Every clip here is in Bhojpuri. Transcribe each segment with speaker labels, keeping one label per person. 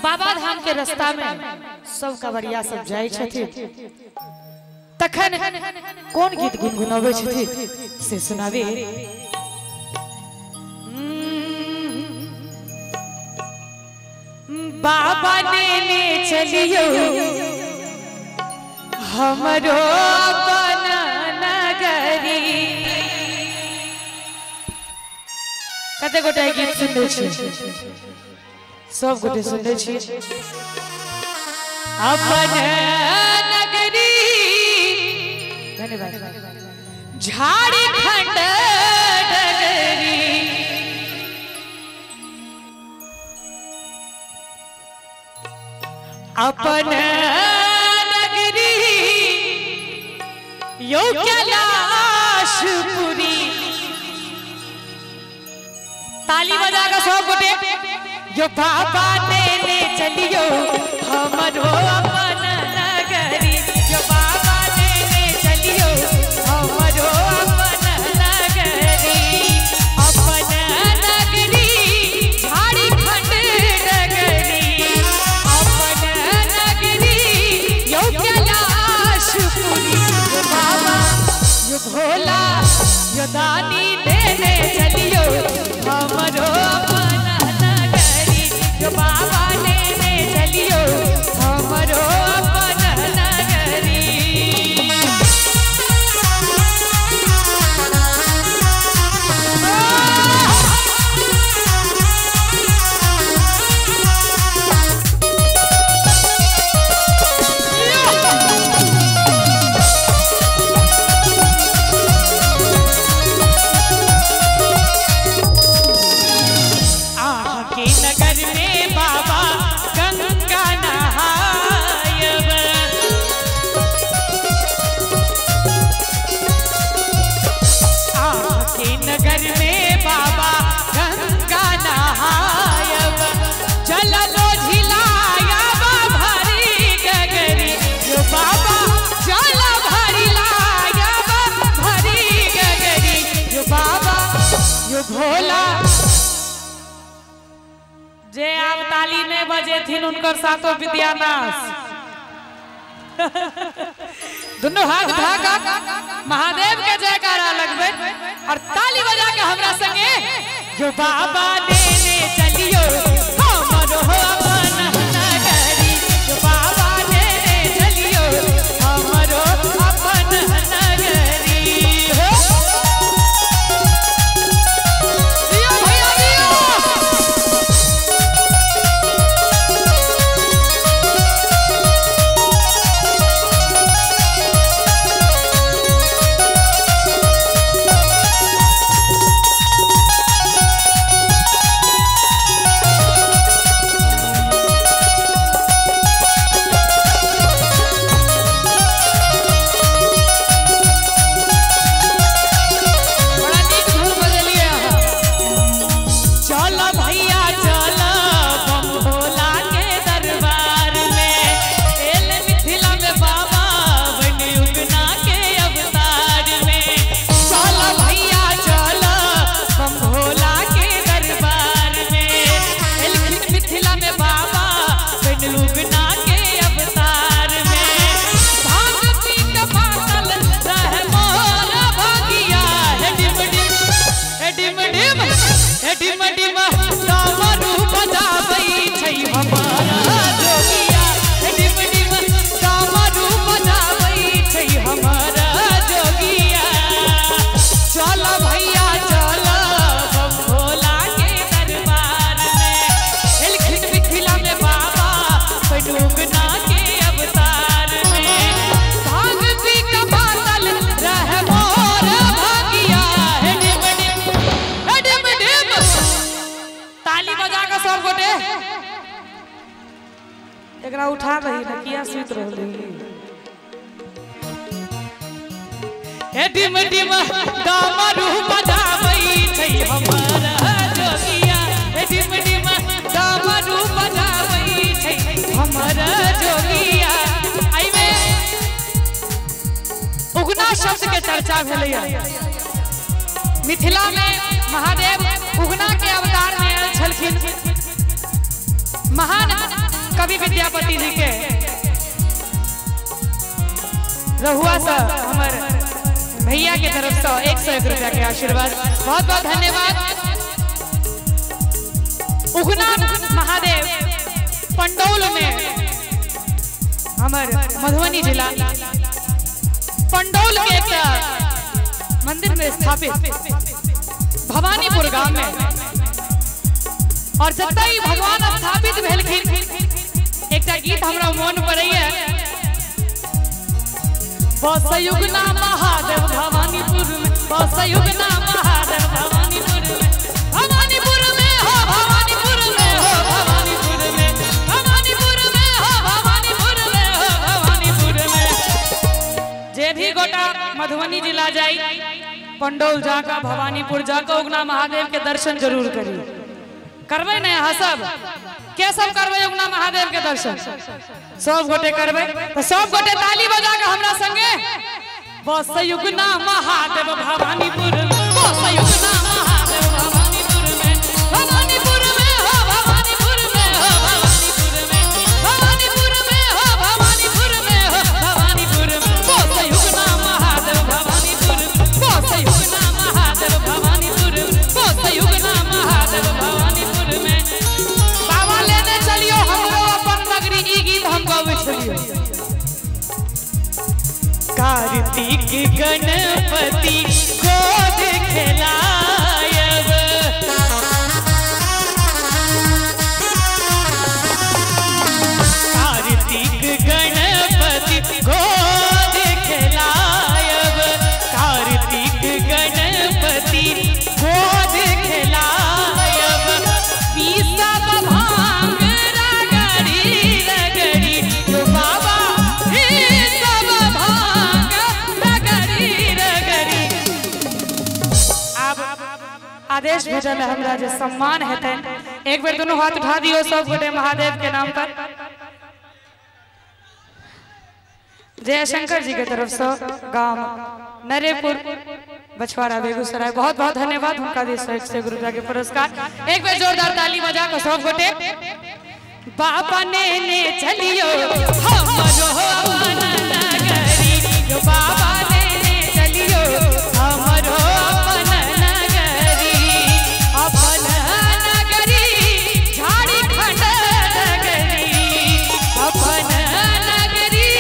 Speaker 1: बाबा धाम के रास्ता में सब कवरिया सब जाय छथिन तखन कौन गीत गुनगुनावे छथिन से सुनावे। बाबा ने चलियो हमरो अपन नगरी। कते गोटे गीत सुनले छी, सब गोटे सुनले छी। अपन नगरी धन्यवाद झारखंड नगरी। अपन नगरी यो कैलाशपुरी। ताली बजा का सब गोटे यो बाबा ने चलियो हमरो अपन नगरी। यो बाबा ने चलियो हमरो अपन नगरी। अपन नगरी झारखंड नगरी। अपन नगरी यो कैलाशपुरी। यो बाबा यो भोला यो दानी देने चलियो हमरो अपन नगरी। यो बाबा ने चलियो हमरो अपन नगरी। भोला जे आप ताली में बजे थिन उनकर सातों विद्यानाश। दोनों हाथ उठा महादेव के जयकारा लगबे और ताली बजा के हमरा संगे जो बाबा ने चलियो हमरो अपन नगरी। जो बाबा ने चलियो हमरो अपन नगरी। एकरा उठा रही ना किया सुत रहली। ए डिम डिम डमरू बजाबै छै हमरा जोगिया। ए डिम डिम डमरू बजाबै छै हमरा जोगिया। आई में उगना शब्द के चर्चा भेलैया। मिथिला में महादेव उगना के अवतार में आयल छलखिन। महान कवि विद्यापति जी के रहुआ सा हमार भैया के तरफ से 101 रुपया के आशीर्वाद, बहुत बहुत धन्यवाद। उगना महादेव पंडौल में हमार मधुबनी जिला पंडौल के एक मंदिर में स्थापित भवानीपुर गांव में, और जब ही भगवान स्थापित भेलखिन एक गीत हमरा मन पड़ैया, बसयुगना महादेव भवानीपुर में, बसयुगना महादेव भवानीपुर में, भवानीपुर में हो, भवानीपुर में हो, भवानीपुर में, भवानीपुर में हो, भवानीपुर में हो, भवानीपुर में। जे भी गोटा मधुबनी जिला जाई, पंडौल जाकर भवानीपुर जाकर उगना महादेव के दर्शन जरूर करी। करबे न यहाँ सब के सब करबे उगना महादेव के दर्शन, सब गोटे करबे तो सब गोटे ताली बजा के हमरा संगे बसयुगना महादेव भवानीपुर में, बसयुगना महादेव भवानीपुर में, भवानीपुर में हो, भवानीपुर में हो, भवानीपुर में, भवानीपुर में हो, भवानीपुर में हो, भवानीपुर में, बसयुगना महादेव भवानीपुर में, बसयुगना महादेव भवानीपुर में, बसयुगना महादेव भवानीपुर में। बाबा लेने चलियो हमरो अपन नगरी, ई गीत हम गावे चलियो। कार्तिक गणपति गोद खेलायब, कार्तिक गणपति गोद खेलायब, कार्तिक गणपति गोद खेलायब, पीसा भांग रगड़ी रगड़ी तो बाबा ही सब भांग रगड़ी रगड़ी। अब आदेश भेजल है हमरा जे सम्मान हेतै, एक बेर दोनों हाथ उठा दियो सब गोटे महादेव के नाम पर। जयशंकर जी के तरफ से गांव नरेपुर बछवाड़ा बेगूसराय, बहुत बहुत धन्यवाद उनका दी 101 रुपया के पुरस्कार। एक बार जोरदार ताली बजा कर सब गोटे। बाबा ने चलियो हमरो अपन नगरी, यो बाबा ने चलियो हमरो अपन नगरी, अपन नगरी झारखंड नगरी, अपन नगरी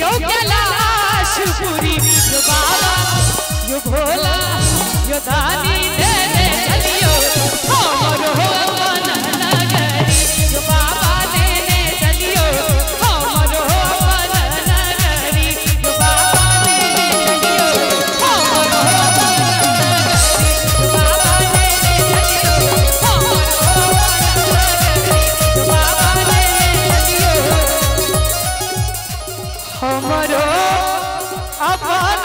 Speaker 1: यो कैलाशपुरी, यो बाबा यो भोला यो दानी देने चलियो हमरो अपन नगरी, यो बाबा देने चलियो हमरो अपन नगरी, यो बाबा देने चलियो हमरो अपन नगरी, यो बाबा देने चलियो हमरो अपन नगरी, यो बाबा देने चलियो हमरो अपन